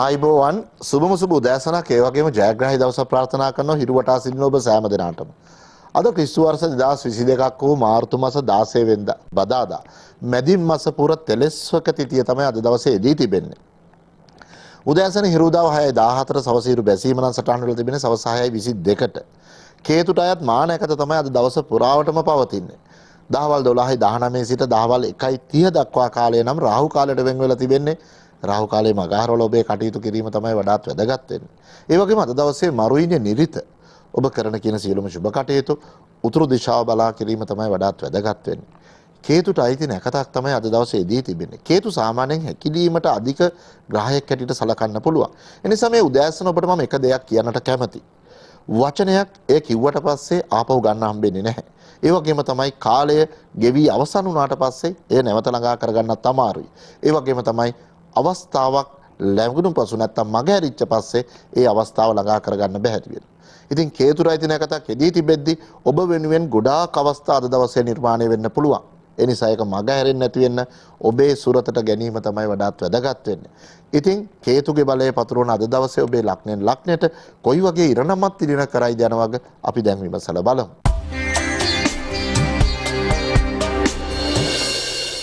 ආයිබෝවන් සුබම සුබ උදෑසනක් ඒ වගේම ජයග්‍රාහී දවසක් ප්‍රාර්ථනා කරනවා හිරුවටා සිටින ඔබ සෑම දිනකටම. අද ක්‍රිස්තු වර්ෂ 2022ක් වූ මාර්තු මාස 16 වෙනිදා බදාදා මැදින් මාස පුර තෙලස්වක තිතිය තමයි අද දවසේ එදී තිබෙන්නේ. උදෑසන හිරුදාව 6:14 සවස හිරු බැසීම නම් සටහන් වල තිබෙන සවස් 6:22ට. කේතුට අයත් මානයකට තමයි අද දවස පුරාවටම පවතින්නේ. දහවල් 12:19 සිට දහවල් 1:30 දක්වා කාලය නම් රාහු කාලයට වෙන් වෙලා තිබෙන්නේ. රාහු කාලයේ මගහරවල ඔබේ කටයුතු කිරීම තමයි වඩාත් වැදගත් වෙන්නේ. ඒ වගේම අද දවසේ මරුයිනේ නිරිත ඔබ කරන කියන සියලුම සුබ කටයුතු උතුරු දිශාව බලා කිරීම තමයි වඩාත් වැදගත් වෙන්නේ. කේතුට අයිති නැකතක් තමයි අද දවසේ එදී තිබෙන්නේ. කේතු සාමාන්‍යයෙන් හැකිලීමට අධික ග්‍රහයක් හැටියට සලකන්න පුළුවන්. ඒ නිසා මේ උදෑසන ඔබට මම එක දෙයක් කියන්නට කැමතියි. වචනයක් ඒ කිව්වට පස්සේ ආපහු ගන්න හම්බෙන්නේ නැහැ. ඒ වගේම තමයි කාලය ගෙවි අවසන් වුණාට පස්සේ එය නැවත ළඟා කරගන්නත් අමාරුයි. ඒ වගේම තමයි අවස්ථාවක් ලැබුණු පසු නැත්තම් මගහැරිච්ච පස්සේ ඒ අවස්ථාව ළඟා කරගන්න බැහැ වෙනවා. ඉතින් කේතුරයිති නැකතක් එදී තිබෙද්දි ඔබ වෙනුවෙන් ගොඩාක් අවස්ථා අද දවසේ නිර්මාණය වෙන්න පුළුවන්. ඒ නිසා ඒක මගහැරෙන්නේ නැති වෙන්න ඔබේ සුරතට ගැනීම තමයි වඩාත් වැදගත් වෙන්නේ. ඉතින් කේතුගේ බලය පතුරවන අද දවසේ ඔබේ ලග්නෙන් ලග්නෙට කොයි වගේ ඉරණමත් තිරින කරයිද යන වගේ අපි දැන් විමසලා බලමු.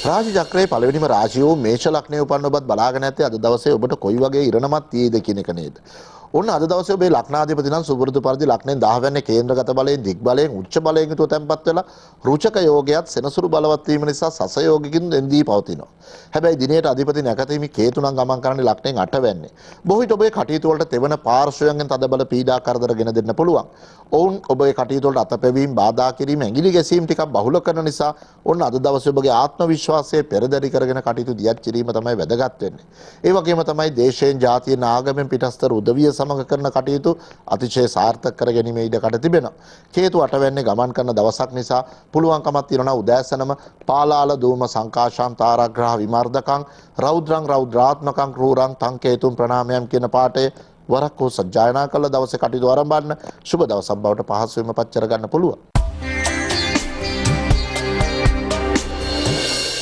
රාශි චක්‍රයේ පළවෙනිම රාශිය වූ මේෂ ලග්නයේ උපන්න ඔබත් බලාගෙන ඇත්තේ අද දවසේ ඔබට කොයි වගේ ඉරණමත් තියෙයිද කියන එක නේද? ඔන්න අද දවසේ ඔබේ ලග්නාධිපති නම් සුබුරුදු පරිදි ලග්නෙන් 10 වෙනි කේන්ද්‍රගත බලයෙන් දිග් බලයෙන් උච්ච බලයෙන් යුතුව තැන්පත් වෙලා රුචක යෝගයත් සෙනසුරු බලවත් වීම නිසා සස යෝගිකින් දෙන්දී පවතිනවා. හැබැයි දිනේට අධිපති නැකතීමි කේතු නම් ගමන් කරන්නේ ලග්නෙන් 8 වෙන්නේ. බොහෝ විට ඔබේ කටයුතු වලට තෙවන පාර්ශ්වයෙන් තද බල පීඩා කරදර ගෙන දෙන්න පුළුවන්. ඔවුන් ඔබේ කටයුතු වලට අතපැවීම බාධා කිරීම ඇඟිලි ගැසීම් ටිකක් බහුල කරන නිසා ඔන්න අද දවසේ ඔබගේ ආත්ම විශ්වාසය පෙරදරි කරගෙන කටයුතු දියත් කිරීම තමයි වැදගත් වෙන්නේ. ඒ වගේම තමයි දේශයෙන් ජාතියෙන් ආගමෙන් පිටස්තර උදවිය සමග කරන කටයුතු අතිශය සාර්ථක කර ගැනීම ඉඩකඩ තිබෙනවා. කේතු 8 වෙන්නේ ගමන් කරන දවසක් නිසා පුළුවන්කමක් තියෙනවා උදෑසනම පාලාල ධූම සංකාශාන් තාරාග්‍රහ විමර්ධකං රෞද්‍රං රෞද්‍රාත්මකං ක්‍රූරං තං කේතුම් ප්‍රණාමයම් කියන පාඨය වරක් හෝ සජ්ජායනා කළ දවසේ කටයුතු ආරම්භ කරන්න සුබ දවසක් බවට පහසුවෙන්ම පත් කරගන්න පුළුවන්.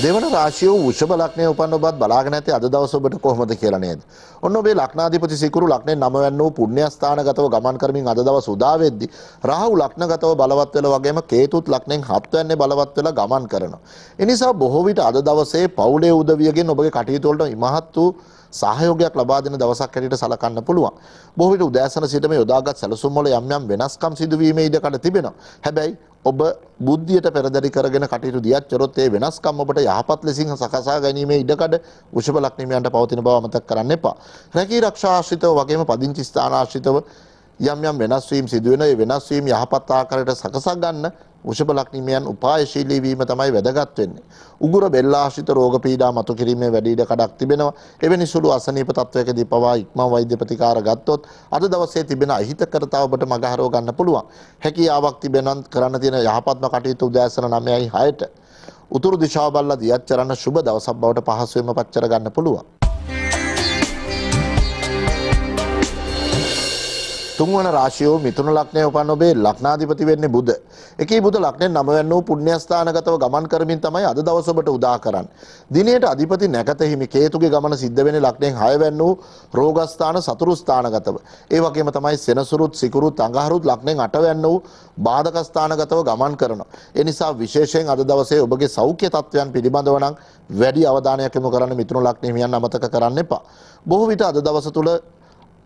දෙවන රාශිය වූ වෘෂභ ලග්නයේ උපන්න ඔබත් බලාගෙන ඇත්තේ අද දවස ඔබට කොහොමද කියලා නේද? ඔන්න ඔබේ ලග්නාධිපති සිකුරු ලග්නේ 9 වෙනි වූ පුණ්‍ය ස්ථානගතව ගමන් කරමින් අද දවස උදා වෙද්දී රාහු ලග්නගතව බලවත් වෙලා වගේම කේතුත් ලග්නෙන් 7 වෙන්නේ බලවත් වෙලා ගමන් කරනවා. ඒ නිසා බොහෝ විට අද දවසේ පවුලේ උදවියගෙන් ඔබගේ කටයුතු වලට ඉමහත් වූ සහයෝගයක් ලබා දෙන දවසක් හැටියට සලකන්න පුළුවන්. බොහෝ විට උදෑසන සිටම යොදාගත් සැලසුම් වල යම් යම් වෙනස්කම් සිදුවීමේ ඉඩකඩ තිබෙනවා. හැබැයි ඔබ බුද්ධියට පෙරදරි කරගෙන කටයුතු දියත් කරොත් ඒ වෙනස්කම් ඔබට යහපත් ලෙසින් සකසා ගැනීමේ ඉඩකඩ වෘෂභ ලග්නීමයන්ට පවතින බව අමතක කරන්න එපා. රැකී ආරක්ෂා ආශ්‍රිතව වගේම පදිංචි ස්ථාන ආශ්‍රිතව යම් යම් වෙනස් වීම් සිදු වෙන ඒ වෙනස් වීම් යහපත් ආකාරයට සකසා ගන්න වෘෂභ ලග්නීමයන් උපායශීලී වීම තමයි වැදගත් වෙන්නේ. උගුර බෙල්ල ආශ්‍රිත රෝග පීඩා මතු කිරීමේ වැඩි ඉඩකඩක් තිබෙනවා. එවැනි සුළු අසනීප තත්වයකදී පවා ඉක්මන් වෛද්‍ය ප්‍රතිකාර ගත්තොත් අද දවසේ තිබෙන අහිතකරතාව ඔබට මගහරව ගන්න පුළුවන්. හැකියාවක් තිබෙනත් කරන්න තියෙන යහපත්ම කටයුතු උදෑසන 9යි 6ට උතුරු දිශාව බලලා දියත් කරන්න සුබ දවසක් බවට පහසුවෙන්ම පත් කර ගන්න පුළුවන්. තුන්වන රාශිය මිථුන ලග්නයේ උපන්න ඔබේ ලග්නාධිපති වෙන්නේ බුධ. එකී බුධ ලග්නෙන් 9 වෙනි වූ පුණ්‍ය ස්ථානගතව ගමන් කරමින් තමයි අද දවස ඔබට උදා කරන්නේ. දිනේට අධිපති නැකත හිමි කේතුගේ ගමන සිද්ධ වෙන්නේ ලග්නෙන් 6 වෙනි වූ රෝගස්ථාන සතුරු ස්ථානගතව. ඒ වගේම තමයි සෙනසුරුත් සිකුරුත් අඟහරුත් ලග්නෙන් 8 වෙනි වූ බාධක ස්ථානගතව ගමන් කරනවා. ඒ නිසා විශේෂයෙන් අද දවසේ ඔබගේ සෞඛ්‍ය තත්ත්වයන් පිළිබඳව නම් වැඩි අවධානයක් යොමු කරන්න මිථුන ලග්නෙ හිමියන් අමතක කරන්න එපා. බොහෝ විට අද දවස තුල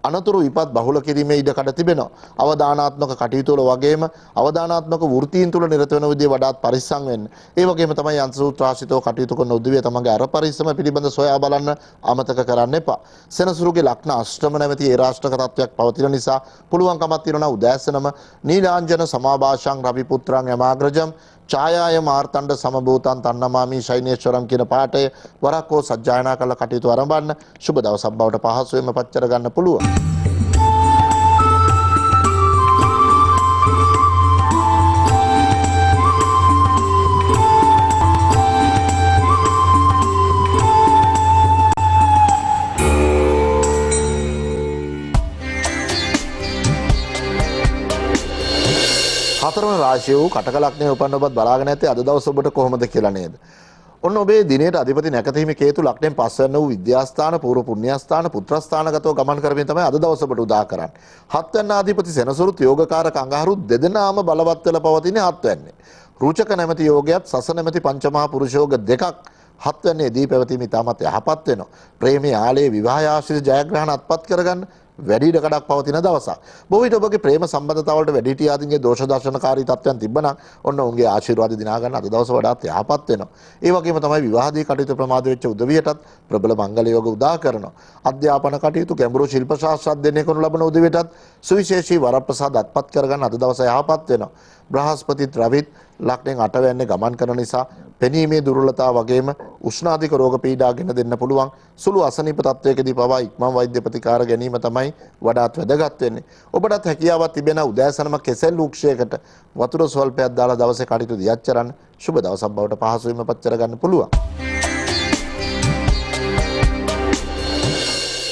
අනතුරු විපත් බහුල කිරීමේ ඉඩකඩ තිබෙනවා. අවදානාත්මක කටයුතු වල වගේම අවදානාත්මක වෘත්තීන් තුල නිරත වෙන විදිය වඩාත් පරිස්සම් වෙන්න. ඒ වගේම තමයි යන්ත්‍රසූත්‍රාශ්‍රිතව කටයුතු කරන උදවිය තමගේ අර පරිස්සම පිළිබඳ සොයා බලන්න අමතක කරන්න එපා. සෙනසුරුගේ ලග්න අෂ්ටම නැමැති ඒ රාෂ්ට්‍රක තත්වයක් පවතින නිසා පුළුවන්කමක් තියෙනවා උදෑසනම නීලාංජන සමාභාෂං රවි පුත්‍රං යමාග්‍රජම් ඡායාය මාර්තණ්ඩ සමභූතං තන්නමාමි ශෛනේශ්වරම් කියන පාඨය වරක් හෝ සජ්ජායනා කළ කටයුතු ආරම්භන්න සුබ දවසක් බවට පහසුවෙන්ම පත් කර ගන්න පුළුවන්. හතරවන රාශිය වූ කටක ලග්නයේ උපන්න ඔබත් බලාගෙන ඇත්තේ අද දවස ඔබට කොහොමද කියලා නේද? ඔන්න ඔබේ දිනේට අධිපති නැකතීමේ කේතු ලග්නයෙන් පස්වැන්න වූ විද්‍යාස්ථාන පූර්ව පුණ්‍යස්ථාන පුත්‍රස්ථානගතව ගමන් කරමින් තමයි අද දවස ඔබට උදා කරන්නේ. හත්වැන්න අධිපති සෙනසුරුත් යෝගකාරක අඟහරුත් දෙදෙනාම බලවත් වෙලා පවතින්නේ හත්වැන්නේ. රුචක නැමැති යෝගයත් සස නැමැති පංචමහා පුරුෂ යෝග දෙකක් හත්වැන්නේ දී පැවතීම ඉතාමත් යහපත් වෙනවා. ප්‍රේමී ආලයේ විවාහ ආශ්‍රිත ජයග්‍රහණ අත්පත් කරගන්න වැඩි ඉඩකඩක් පවතින දවසක්. බොහෝ විට ඔබගේ ප්‍රේම සම්බන්ධතාවලට වැඩිහිටියාදීන්ගේ දෝෂ දර්ශනකාරී තත්ත්වයන් තිබ්බනම් ඔන්න උන්ගේ ආශිර්වාද දිනා ගන්න අද දවස වඩාත් යහපත් වෙනවා. ඒ වගේම තමයි විවාහදී කටයුතු ප්‍රමාද වෙච්ච උදවියටත් ප්‍රබල මංගල යෝග උදා කරනවා. අධ්‍යාපන කටයුතු ගැඹුරු ශිල්ප ශාස්ත්‍ර අධ්‍යයනය කරනු ලබන උදවියටත් සුවිශේෂී වරප්‍රසාද අත්පත් කරගන්න අද දවස යහපත් වෙනවා. බ්‍රහස්පතිත් රවිත් ලග්නෙන් අටවැන්නේ ගමන් කරන නිසා පෙනීමේ දුර්වලතාව වගේම උෂ්ණාධික රෝග පීඩා ගෙන දෙන්න පුළුවන්. සුළු අසනීප තත්වයකදී පවා ඉක්මන් වෛද්‍ය ප්‍රතිකාර ගැනීම තමයි වඩාත් වැදගත් වෙන්නේ. ඔබටත් හැකියාවක් තිබෙන උදෑසනම කෙසෙල් වෘක්ෂයකට වතුර ස්වල්පයක් දාලා දවසේ කටයුතු දියත් කරන්න සුබ දවසක් බවට පහසුවෙන්ම පත් කරගන්න පුළුවන්.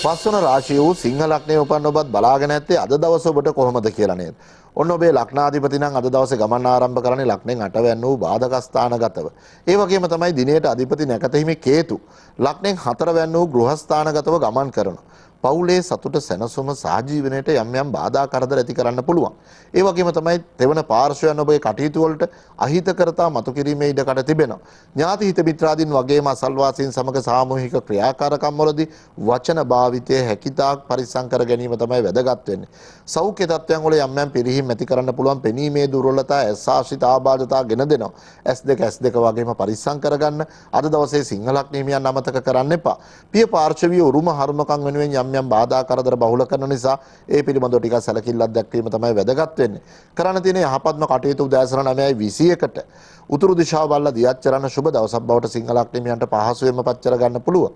පස්වන රාශිය වූ සිංහ ලග්නයේ උපන් ඔබත් බලාගෙන ඇත්තේ අද දවස ඔබට කොහොමද කියලා නේද? ඔන්න ඔබේ ලග්නාධිපති නම් අද දවසේ ගමන් ආරම්භ කරන්නේ ලග්නෙන් අටවැන්න වූ බාධක ස්ථානගතව. ඒ වගේම තමයි දිනේට අධිපති නැකතෙහිමි කේතු ලග්නෙන් හතරවැන්න වූ ගෘහස්ථානගතව ගමන් කරනවා. පවුලේ සතුට සැනසුම සහජීවනයට යම් යම් බාධා කරදර ඇති කරන්න පුළුවන්. ඒ වගේම තමයි තෙවන පාර්ශ්වයන් ඔබේ කටයුතු වලට අහිතකරතා මතු කිරීමේ ඉඩකඩ තිබෙනවා. ඥාති හිත මිත්‍රාදීන් වගේම අසල්වාසීන් සමග සාමූහික ක්‍රියාකාරකම් වලදී වචන භාවිතයේ හැකියතාක් පරිස්සම් කර ගැනීම තමයි වැදගත් වෙන්නේ. සෞඛ්‍ය තත්ත්වයන් වල යම් යම් පිරිහීම් ඇති කරන්න පුළුවන් පෙනීමේ දුර්වලතා ඇස් ආශ්‍රිත ආබාධතා ගෙන දෙනවා. S2 වගේම පරිස්සම් කරගන්න අද දවසේ සිංහ ලග්නීමියන් අමතක කරන්න එපා. පිය පාර්ශවීය උරුම හරුමකම් වෙනුවෙන් යම් බාධා කරදර බහුල කරන නිසා ඒ පිළිබඳව ටිකක් සැලකිල්ලක් දැක්වීම තමයි වැදගත් වෙන්නේ. කරන්න තියෙන යහපත්ම කටයුතු උදෑසන 9:21ට උතුරු දිශාව බලලා දියත් කරන්න සුබ දවසක් බවට සිංහ ලග්නීමියන්ට පහසුවෙන්ම පත් කර ගන්න පුළුවන්.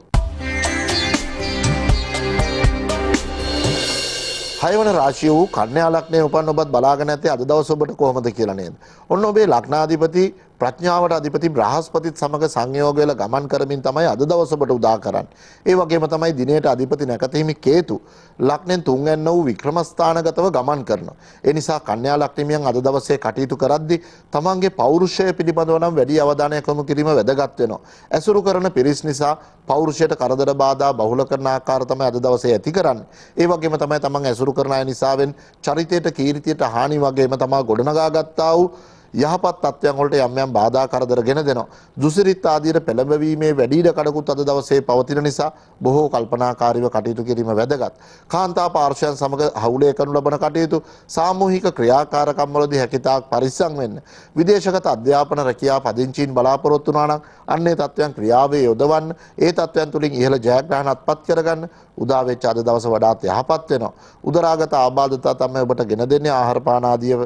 හයවන රාශිය වූ කන්‍යා ලග්නයේ උපන් ඔබත් බලාගෙන ඇත්තේ අද දවස ඔබට කොහොමද කියලා නේද? ඔන්න ඔබේ ලග්නාධිපති ප්‍රඥාවට අධිපති බ්‍රහස්පතිත් සමග සංයෝග වෙලා ගමන් කරමින් තමයි අද දවස ඔබට උදා කරන්නේ. ඒ වගේම තමයි දිනේට අධිපති නැකතෙහිමි කේතු ලග්නෙන් තුන්වැන්න වූ වික්‍රමස්ථානගතව ගමන් කරනවා. ඒ නිසා කන්‍යා ලග්නෙමියන් අද දවසේ කටයුතු කරද්දී තමන්ගේ පෞරුෂය පිළිබඳව නම් වැඩි අවධානයක් යොමු කිරීම වැදගත් වෙනවා. ඇසුරු කරන පිරිස් නිසා පෞරුෂයට කරදර බාධා බහුල කරන ආකාර තමයි අද දවසේ ඇති කරන්නේ. ඒ වගේම තමයි තමන් ඇසුරු කරන අය නිසාවෙන් චරිතයට කීර්තියට හානි වගේම තමා ගොඩනගා ගත්තා වූ යහපත් තත්ත්වයන් වලට යම් යම් බාධා කරදර ගෙන දෙනවා. දුසිරිත් ආදියට පෙළඹවීමේ වැඩි ඉඩකඩකුත් අද දවසේ පවතින නිසා බොහෝ කල්පනාකාරීව කටයුතු කිරීම වැදගත්. කාන්තා පාර්ශ්වයන් සමග හවුලේ කරනු ලබන කටයුතු සාමූහික ක්‍රියාකාරකම් වලදී හැකියතාක් පරිස්සම් වෙන්න. විදේශගත අධ්‍යාපන රැකියා පදිංචීන් බලාපොරොත්තු වුණා නම් අන්නේ තත්ත්වයන් ක්‍රියාවේ යොදවන්න. ඒ තත්ත්වයන් තුලින් ඉහළ ජයග්‍රහණ අත්පත් කරගන්න උදා වෙච්ච අද දවස වඩාත් යහපත් වෙනවා. උදරාගත ආබාධතා තමයි ඔබට ගෙන දෙන්නේ. ආහාර පාන ආදිය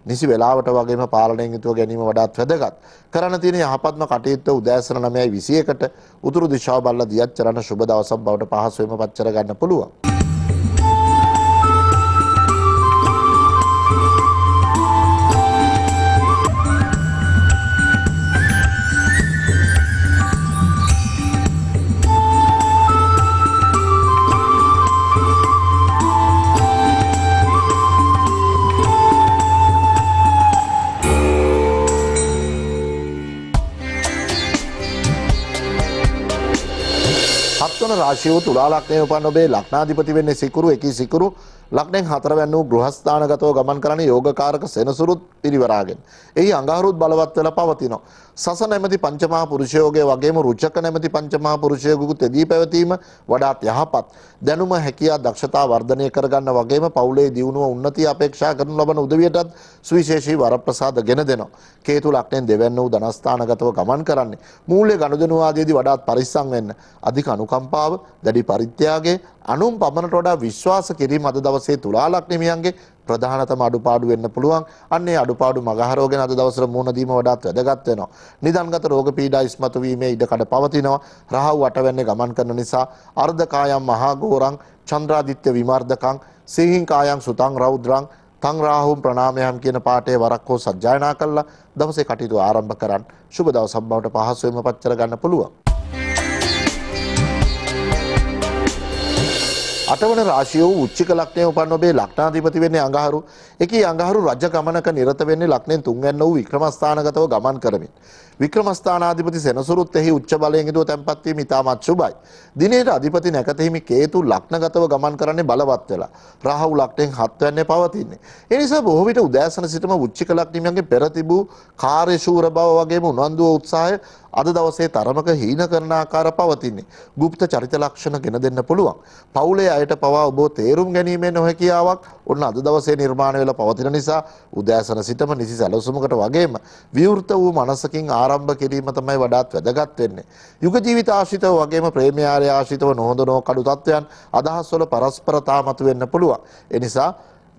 නිසි වෙලාවට වගේම පාලනයෙන් යුතුව ගැනීම වඩාත් වැදගත්. කරන්න තියෙන යහපත්ම කටයුත්ත උදෑසන 9:21ට උතුරු දිශාව බලලා දියත් කරන සුබ දවසක් බවට පහසුවෙන්ම පත් කර ගන්න පුළුවන්. හත්වන රාශිය වූ තුලා ලග්නයේ උපන් ඔබේ ලග්නාධිපති වෙන්නේ සිකුරු. එකී සිකුරු ලග්නෙන් හතරවැන්න වූ ගෘහස්ථානගතව ගමන් කරන යෝගකාරක සෙනසුරුත් පිරිවරාගෙන එහි අඟහරුත් බලවත් වෙලා පවතිනවා. සස නැමැති පංචමහා පුරුෂයෝගයේ වගේම රුචක නැමැති පංචමහා පුරුෂයෝගුත් එදී පැවතීම වඩාත් යහපත්. දැනුම හැකියා දක්ෂතා වර්ධනය කරගන්න වගේම පවුලේ දියුණුව උන්නතිය අපේක්ෂා කරනු ලබන උදවියටත් සුවිශේෂී වරප්‍රසාද ගෙන දෙනවා. කේතු ලග්නෙන් දෙවැන්න වූ ධනස්ථානගතව ගමන් කරන්නේ මූල්‍ය ගනුදෙනු ආදීදී වඩාත් පරිස්සම් වෙන්න. අධික අනුකම්පාව, දැඩි පරිත්‍යාගය, අනුන් පමණට වඩා විශ්වාස කිරීම අද දවසේ තුලා ලග්නෙමියන්ගේ ප්‍රධානතම අඩුපාඩු වෙන්න පුළුවන්. අන්නේ අඩුපාඩු මගහරවගෙන අද දවසට මුහුණ දීම වඩාත් වැදගත් වෙනවා. නිදන්ගත රෝග පීඩා ඉස්මතු වීමේ ඉඩකඩ පවතිනවා. රාහු අටවැන්නේ ගමන් කරන නිසා අර්ධකායම් මහා ගෝරං චන්ද්‍රාදිත්‍ය විමර්ධකං සිහින් කායං සුතං රෞද්‍රං තං රාහුම් ප්‍රණාමයම් කියන පාඨයේ වරක් හෝ සජ්ජායනා කළා දවසේ කටයුතු ආරම්භ කරන්න සුබ දවසක් බවට පහසුවෙන්ම පත් කර ගන්න පුළුවන්. අටවන රාශිය වූ උච්චික ලග්නයේ උපන් ඔබේ ලග්නාධිපති වෙන්නේ අඟහරු. එකී අඟහරු රජ ගමනක නිරත වෙන්නේ ලග්නෙන් තුන්වැන්න වූ වික්‍රමස්ථානගතව ගමන් කරමින්. වික්‍රමස්ථානාධිපති සෙනසුරුත් එහි උච්ච බලයෙන් යුතුව තැන්පත් වීම ඉතාමත් සුබයි. දිනේට අධිපති නැකතෙහිමි කේතු ලග්නගතව ගමන් කරන්නේ බලවත් වෙලා. රාහු ලග්නෙන් හත්වැන්නේ පවතින්නේ. ඒ නිසා බොහෝ විට උදෑසන සිටම උච්චික ලග්නියන්ගේ පෙර තිබූ කාර්යශූර බව වගේම උනන්දුව උත්සාහය අද දවසේ තරමක හීන කරන ආකාර පවතින්නේ. গুপ্ত චරිත ලක්ෂණ ගෙන දෙන්න පුළුවන්. පවුලේ අයට පවා ඔබ තේරුම් ගැනීමේ නොහැකියාවක් ඔන්න අද දවසේ නිර්මාණය වෙලා පවතින නිසා උදෑසන සිටම නිසි සැලසුමකට වගේම විවෘත වූ මනසකින් ආරම්භ කිරීම තමයි වඩාත් වැදගත් වෙන්නේ. යුග ජීවිත ආශ්‍රිතව වගේම ප්‍රේමයාරය ආශ්‍රිතව නොහොඳ නොකඩු තත්ත්වයන් අදහස්වල පරස්පරතා මතුවෙන්න පුළුවන්. ඒ නිසා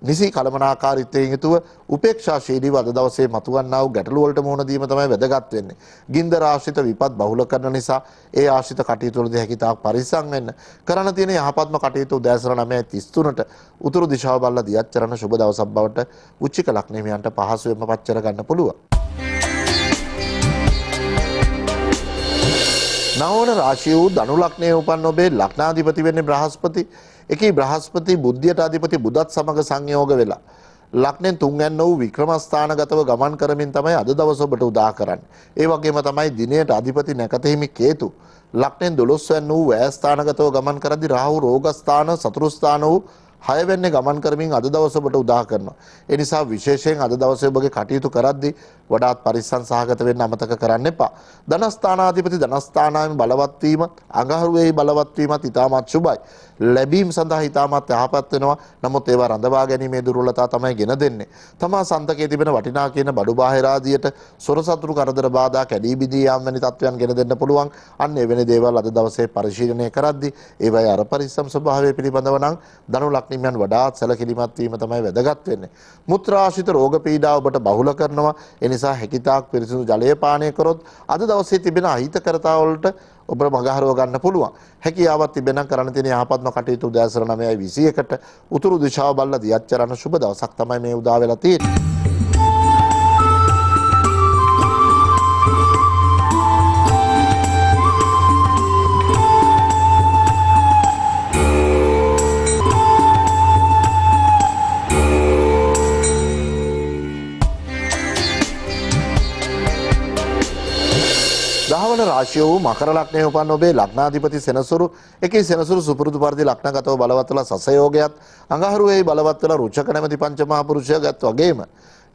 නිසි කළමනාකාරීත්වයෙන් යුතුව උපේක්ෂාශීලීව අද දවසේ මතුවන්නා වූ ගැටලු වලට මුහුණ දීම තමයි වැදගත් වෙන්නේ. ගින්දර ආශ්‍රිත විපත් බහුල කරන නිසා ඒ ආශ්‍රිත කටයුතු වලදී හැකිතාක් පරිස්සම් වෙන්න. කරන්න තියෙන යහපත්ම කටයුතු උදෑසන 9:33ට උතුරු දිශාව බලලා දියත් චරණ සුබ දවසක් බවට උච්චික ලග්නෙමියන්ට පහසුවෙන්ම පච්චර ගන්න පුළුවන්. නවවන රාශිය වූ ධනු ලග්නයේ උපන් ඔබේ ලග්නාධිපති වෙන්නේ බ්‍රහස්පති. එකී බ්‍රහස්පති බුද්ධියට අධිපති බුදත් සමග සංයෝග වෙලා ලග්නෙන් තුන්වැන්න වූ වික්‍රමස්ථානගතව ගමන් කරමින් තමයි අද දවස ඔබට උදා කරන්නේ. ඒ වගේම තමයි දිනයට අධිපති නැකතෙහිමි කේතු ලග්නෙන් 12 වැන්න වූ වැයස්ථානගතව ගමන් කරද්දී රාහු රෝගස්ථාන සතුරු ස්ථාන වූ 6 වෙන්නේ ගමන් කරමින් අද දවස ඔබට උදා කරනවා. ඒ නිසා විශේෂයෙන් අද දවසේ ඔබගේ කටයුතු කරද්දී වඩාත් පරිස්සම් සහගත වෙන්න අමතක කරන්න එපා. ධනස්ථානාධිපති ධනස්ථානායෙන් බලවත් වීම, අඟහරුවේහි බලවත් වීමත් ඉතාමත් සුබයි. ලැබීම් සඳහා ඉතාමත් යහපත් වෙනවා. නමුත් ඒවා රඳවා ගැනීමේ දුර්වලතා තමයි ගෙන දෙන්නේ. තමා සන්තකයේ තිබෙන වටිනා කියන බඩු බාහිර ආදියට සොරසතුරු කරදර බාධා කැඩී බිඳී යාම් වැනි තත්ත්වයන් ගෙන දෙන්න පුළුවන්. අන්න එවැනි දේවල් අද දවසේ පරිශීලනය කරද්දී ඒවයි අර පරිස්සම් ස්වභාවය පිළිබඳව නම් ධනු ලග්නියන් වඩාත් සැලකිලිමත් වීම තමයි වැදගත් වෙන්නේ. මුත්‍රාශිත රෝග පීඩා ඔබට බහුල කරනවා. ඒ නිසා හැකිතාක් පිරිසිදු ජලය පානය කරොත් අද දවසේ තිබෙන අහිතකරතා වලට ඔබ මගහරව ගන්න පුළුවන්. හැකියාවක් තිබෙන කරන්න තියෙන යහපත්ම කටයුතු උදෑසන 9:21ට උතුරු දිශාව බලලා දියත් චරණ සුබ දවසක් තමයි මේ උදා වෙලා තියෙන්නේ. දහවන රාශිය වූ මකර ලග්නයේ උපන් ඔබේ ලග්නාධිපති සෙනසුරු එකී සෙනසුරු සුපුරුදු පරිදි ලග්නගතව බලවත් වෙලා සසයෝගයත් අඟහරුවේහි බලවත් වෙලා රුචක නැමැති පංචමහා පුරුෂයාගත් වගේම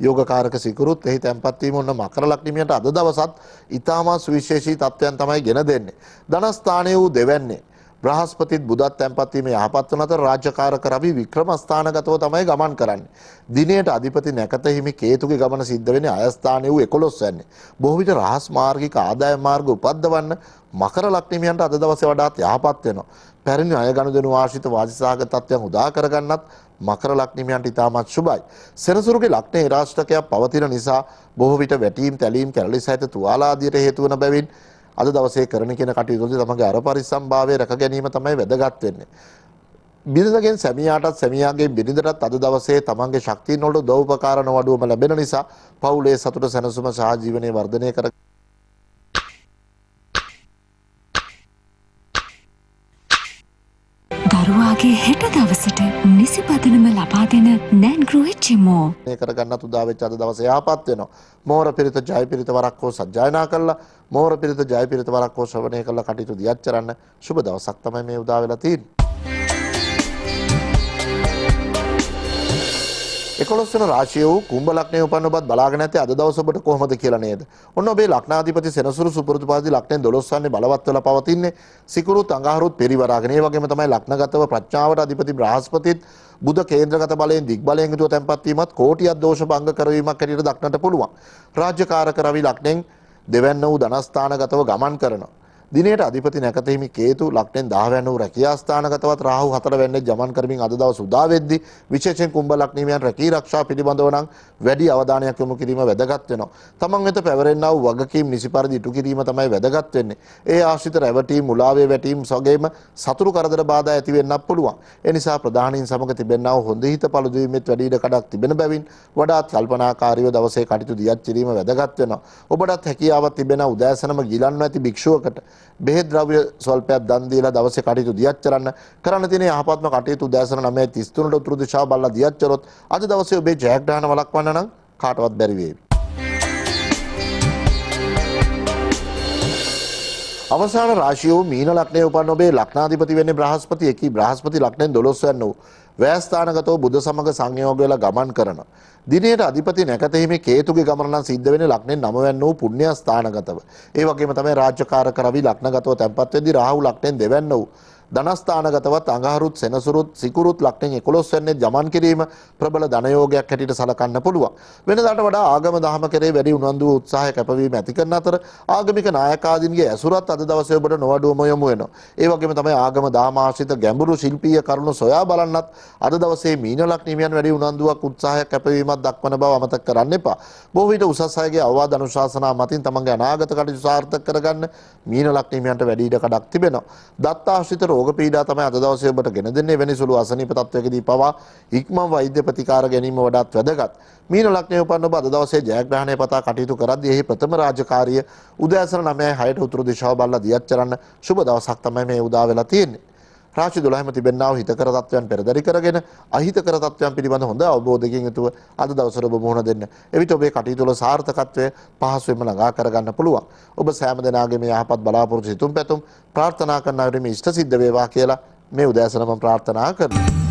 යෝගකාරක සිකුරුත් එහි තැන්පත් වීම ඔන්න මකර ලග්නිමියට අද දවසත් ඉතාමත් සුවිශේෂී තත්ත්වයන් තමයි ගෙන දෙන්නේ. ධනස්ථානයේ වූ දෙවැන්නේ බ්‍රහස්පතිත් බුදත් තැන්පත් වීම යහපත් වන අතර රාජකාරක රවි වික්‍රමස්ථානගතව තමයි ගමන් කරන්නේ. දිනයට අධිපති නැකත හිමි කේතුගේ ගමන සිද්ධ වෙන්නේ අයස්ථානයේ වූ 11 වැන්නේ. බොහෝ විට රහස් මාර්ගික ආදායම් මාර්ග උපද්දවන්න මකර ලග්නිමියන්ට අද දවසේ වඩාත් යහපත් වෙනවා. පැරණි අය ගනුදෙනු ආශ්‍රිත වාසිසාගත තත්ත්වයන් උදා කරගන්නත් මකර ලග්නිමියන්ට ඉතාමත් සුබයි. සෙනසුරුගේ ලග්නේ ඉරාෂ්ටකයක් පවතින නිසා බොහෝ විට වැටීම් තැලීම් කැරලි සහිත තුවාල ආදියට හේතු වන බැවින් අද දවසේ කරන කියන කටයුතුවලදී තමගේ අර පරිස්සම්භාවය රැක ගැනීම තමයි වැදගත් වෙන්නේ. බිරිඳගෙන් සැමියාටත් සැමියාගේ බිරිඳටත් අද දවසේ තමන්ගේ ශක්තියින් වලට උදව්පකාර නොඅඩුවම ලැබෙන නිසා පවුලේ සතුට සැනසුම සහ ජීවනයේ වර්ධනය කර දරුවාගේ හෙට දවසට නිසි පදනම ලබා දෙන නෑන්ග්‍රෝ HMO කරගන්නත් උදා වෙච්ච අද දවසේ යහපත් වෙනවා. මෝර පිරිත ජය පිරිත වරක් හෝ සජ්ජායනා කළා මෝර පිරිත ජය පිරිත වරක් හෝ ශ්‍රවණය කළා කටයුතු දියත් කරන්න සුබ දවසක් තමයි මේ උදා වෙලා තියෙන්නේ. 11 වෙනි රාශිය වූ කුම්භ ලග්නයේ උපන්න ඔබත් බලාගෙන නැත්තේ අද දවස ඔබට කොහොමද කියලා නේද? ඔන්න ඔබේ ලග්නාධිපති සෙනසුරු සුපුරුදු පාදී ලග්නෙන් 12 වන්නේ බලවත් වෙලා පවතින්නේ. සිකුරුත් අඟහරුත් පරිවරාගෙන. ඒ වගේම තමයි ලග්නගතව ප්‍රඥාවට අධිපති බ්‍රහස්පතිත් බුධ කේන්ද්‍රගත බලයෙන් දිග් බලයෙන් යුතුව තැන්පත් වීමත් කෝටියක් දෝෂ භංග කරවීමක් හැටියට දක්නට පුළුවන්. රාජ්‍යකාරක රවි ලග්නෙන් දෙවැන්න වූ ධනස්ථානගතව ගමන් කරනවා. දිනයට අධිපති නැකත හිමි කේතු ලග්නෙන් 10 වැන්න වූ රැකියා ස්ථානගතවත් රාහු 4 වැන්නේ ගමන් කරමින් අද දවස් උදා වෙද්දී විශේෂයෙන් කුම්භ ලග්නියන් රැකී ආරක්ෂා පිළිබඳව නම් වැඩි අවධානයක් යොමු කිරීම වැදගත් වෙනවා. තමන් වෙත පැවරෙන්නා වූ වගකීම් නිසි පරිදි ඉටු කිරීම තමයි වැදගත් වෙන්නේ. ඒ ආශ්‍රිත රැවටීම් මුලාවේ වැටීම් වගේම සතුරු කරදර බාධා ඇති වෙන්නත් පුළුවන්. ඒ නිසා ප්‍රධානීන් සමග තිබෙනා වූ හොඳ හිත පළුදු වීමෙත් වැඩි ඉඩ කඩක් තිබෙන බැවින් වඩාත් කල්පනාකාරීව දවසේ කටයුතු දියත් කිරීම වැදගත් වෙනවා. ඔබටත් හැකියාවක් තිබෙන උදෑසනම ගිලන්ව ඇති භික්ෂුවකට බෙහෙත් ද්‍රව්‍ය ස්වල්පයක් දන් දීලා දවසේ කටයුතු දියත් කරන්න තියෙන යහපත්ම කටයුතු උදෑසන 9:33ට උතුරු දිශාව බලලා දියත් කරොත් අද දවසේ ඔබේ ජයග්‍රහණ වළක්වන්න නම් කාටවත් බැරි වේවි. අවසාන රාශිය වූ මීන ලග්නයේ උපන් ඔබේ ලග්නාධිපති වෙන්නේ බ්‍රහස්පති. එකී බ්‍රහස්පති ලග්නයෙන් 12 වෙනි වූ ව්‍යයස්ථානගතව බුධ සමග සංයෝග වෙලා ගමන් කරන දිනේට අධිපති නැකත හිමි කේතුගේ ගමන නම් සිද්ධ වෙන්නේ ලග්නෙන් 9 වෙනි වූ පුණ්‍ය ස්ථානගතව. ඒ වගේම තමයි රාජ්‍යකාරක රවි ලග්නගතව තැන්පත් වෙද්දී රාහු ලග්නෙන් 2 වෙනි වූ ධනස්ථානගතවත් අඟහරුත් සෙනසුරුත් සිකුරුත් ලග්නෙන් 11 වෙනිදේ ගමන් කිරීම ප්‍රබල ධනයෝගයක් හැටියට සලකන්න පුළුවන්. වෙනදාට වඩා ආගම දහම කෙරේ වැඩි උනන්දු උත්සාහය කැපවීම ඇති කරන අතර ආගමික නායකාදීන්ගේ ඇසුරත් අද දවසේ ඔබට නොවඩුවම යොමු වෙනවා. ඒ වගේම තමයි ආගම දහම ආශ්‍රිත ගැඹුරු ශිල්පීය කරුණු සොයා බලන්නත් අද දවසේ මීන ලග්නියන් වැඩි උනන්දුවක් උත්සාහයක් කැපවීමක් දක්වන බව අමතක කරන්න එපා. බොහෝ විට උසස් අයගේ අවවාද අනුශාසනා මතින් තමන්ගේ අනාගත කටයුතු සාර්ථක කරගන්න මීන ලග්නියන්ට වැඩි ඉඩ කඩක් තිබෙනවා. දත්ත ආශ්‍රිත රෝග පීඩා තමයි අද දවසේ ඔබට ගෙන දෙන්නේ. වෙනි සුළු අසනීප තත්වයකදී පවා ඉක්මන් වෛද්‍ය ප්‍රතිකාර ගැනීම වඩාත් වැදගත්. මීන ලග්නයේ උපන් ඔබ අද දවසේ ජයග්‍රහණය පතා කටයුතු කරද්දී එහි ප්‍රථම රාජකාරිය උදෑසන 9:06ට උතුරු දිශාව බලලා දියත් කරන්න සුබ දවසක් තමයි මේ උදා වෙලා තියෙන්නේ. රාශි 12ම තිබෙනා වූ හිතකර තත්වයන් පෙරදරි කරගෙන අහිතකර තත්වයන් පිළිබඳ හොඳ අවබෝධයකින් යුතුව අද දවසට ඔබ මුහුණ දෙන්න. එවිට ඔබේ කටයුතු වල සාර්ථකත්වය පහසුවෙන්ම ළඟා කරගන්න පුළුවන්. ඔබ සෑම දිනාගේම යහපත් බලාපොරොත්තු සිතුම් පැතුම් ප්‍රාර්ථනා කරන අයුරින් ඉෂ්ට සිද්ධ වේවා කියලා මේ උදෑසන මම ප්‍රාර්ථනා කරනවා.